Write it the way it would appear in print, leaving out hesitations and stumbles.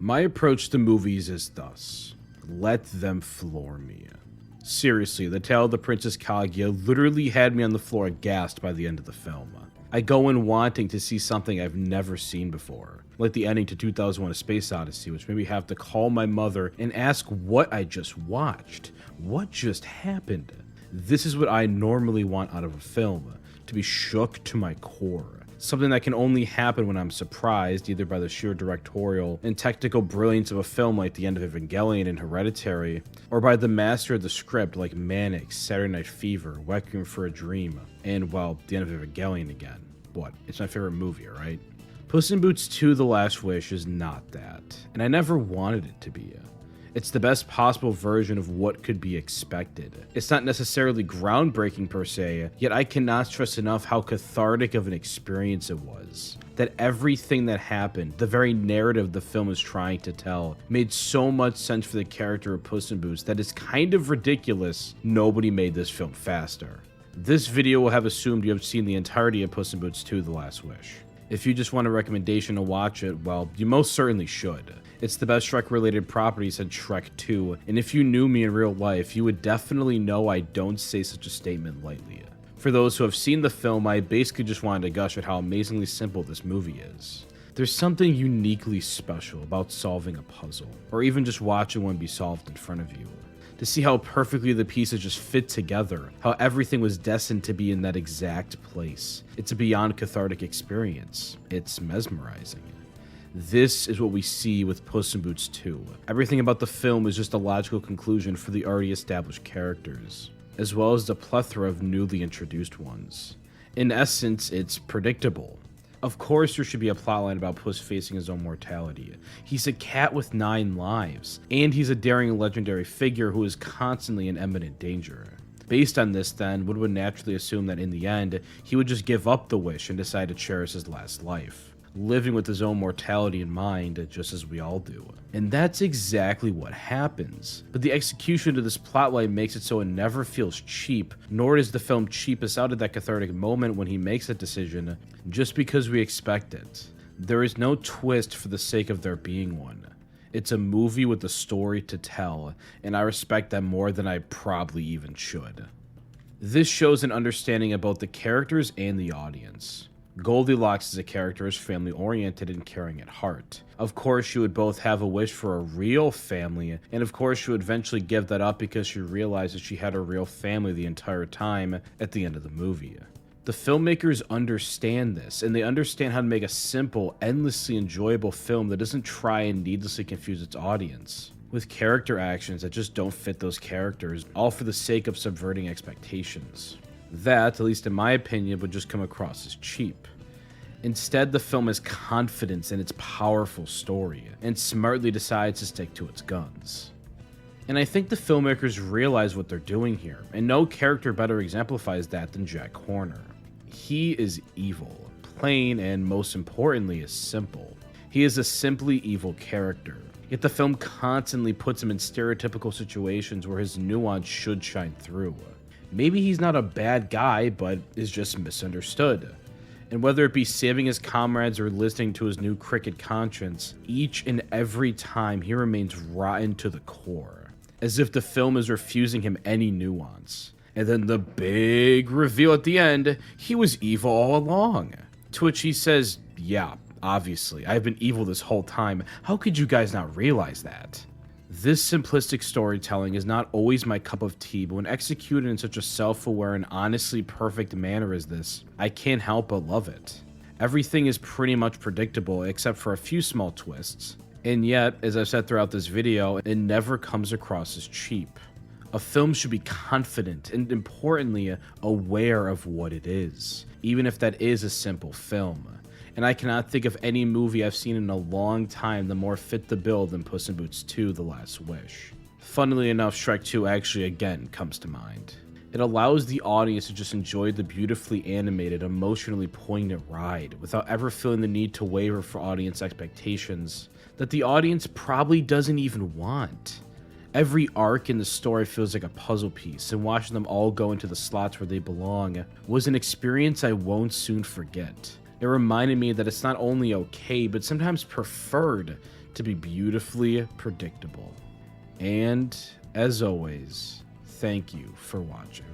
My approach to movies is thus: let them floor me. Seriously, The Tale of the Princess Kaguya literally had me on the floor aghast by the end of the film. I go in wanting to see something I've never seen before, like the ending to 2001: A Space Odyssey, which made me have to call my mother and ask what I just watched. What just happened? This is what I normally want out of a film, to be shook to my core. Something that can only happen when I'm surprised, either by the sheer directorial and technical brilliance of a film like the end of Evangelion and Hereditary, or by the master of the script like Manic, Saturday Night Fever, Requiem for a Dream, and, well, the end of Evangelion again. What? It's my favorite movie, right? Puss in Boots 2: The Last Wish is not that, and I never wanted it to be. It's the best possible version of what could be expected. It's not necessarily groundbreaking per se, yet I cannot stress enough how cathartic of an experience it was. That everything that happened, the very narrative the film is trying to tell, made so much sense for the character of Puss in Boots that it's kind of ridiculous nobody made this film faster. This video will have assumed you have seen the entirety of Puss in Boots 2: The Last Wish. If you just want a recommendation to watch it, well, you most certainly should. It's the best Shrek-related property since Shrek 2, and if you knew me in real life, you would definitely know I don't say such a statement lightly. For those who have seen the film, I basically just wanted to gush at how amazingly simple this movie is. There's something uniquely special about solving a puzzle, or even just watching one be solved in front of you. To see how perfectly the pieces just fit together, how everything was destined to be in that exact place. It's a beyond cathartic experience. It's mesmerizing. This is what we see with Puss in Boots 2. Everything about the film is just a logical conclusion for the already established characters, as well as the plethora of newly introduced ones. In essence, it's predictable. Of course there should be a plotline about Puss facing his own mortality. He's a cat with 9 lives, and he's a daring and legendary figure who is constantly in imminent danger. Based on this then, one would naturally assume that in the end, he would just give up the wish and decide to cherish his last life, living with his own mortality in mind, just as we all do. And that's exactly what happens. But the execution of this plotline makes it so it never feels cheap, nor does the film cheap us out at that cathartic moment when he makes that decision, just because we expect it. There is no twist for the sake of there being one. It's a movie with a story to tell, and I respect that more than I probably even should. This shows an understanding of both the characters and the audience. Goldilocks as a character is family-oriented and caring at heart. Of course, she would both have a wish for a real family, and of course she would eventually give that up because she realizes she had a real family the entire time at the end of the movie. The filmmakers understand this, and they understand how to make a simple, endlessly enjoyable film that doesn't try and needlessly confuse its audience with character actions that just don't fit those characters, all for the sake of subverting expectations. That, at least in my opinion, would just come across as cheap. Instead, the film has confidence in its powerful story, and smartly decides to stick to its guns. And I think the filmmakers realize what they're doing here, and no character better exemplifies that than Jack Horner. He is evil, plain, and most importantly is simple. He is a simply evil character, yet the film constantly puts him in stereotypical situations where his nuance should shine through. Maybe he's not a bad guy, but is just misunderstood. And whether it be saving his comrades or listening to his new cricket conscience, each and every time he remains rotten to the core, as if the film is refusing him any nuance. And then the big reveal at the end, he was evil all along. To which he says, yeah, obviously, I've been evil this whole time. How could you guys not realize that? This simplistic storytelling is not always my cup of tea, but when executed in such a self-aware and honestly perfect manner as this, I can't help but love it. Everything is pretty much predictable except for a few small twists, and yet, as I've said throughout this video, it never comes across as cheap. A film should be confident and, importantly, aware of what it is, even if that is a simple film. And I cannot think of any movie I've seen in a long time that more fit the bill than Puss in Boots 2: The Last Wish. Funnily enough, Shrek 2 actually again comes to mind. It allows the audience to just enjoy the beautifully animated, emotionally poignant ride without ever feeling the need to waver for audience expectations that the audience probably doesn't even want. Every arc in the story feels like a puzzle piece, and watching them all go into the slots where they belong was an experience I won't soon forget. It reminded me that it's not only okay, but sometimes preferred to be beautifully predictable. And, as always, thank you for watching.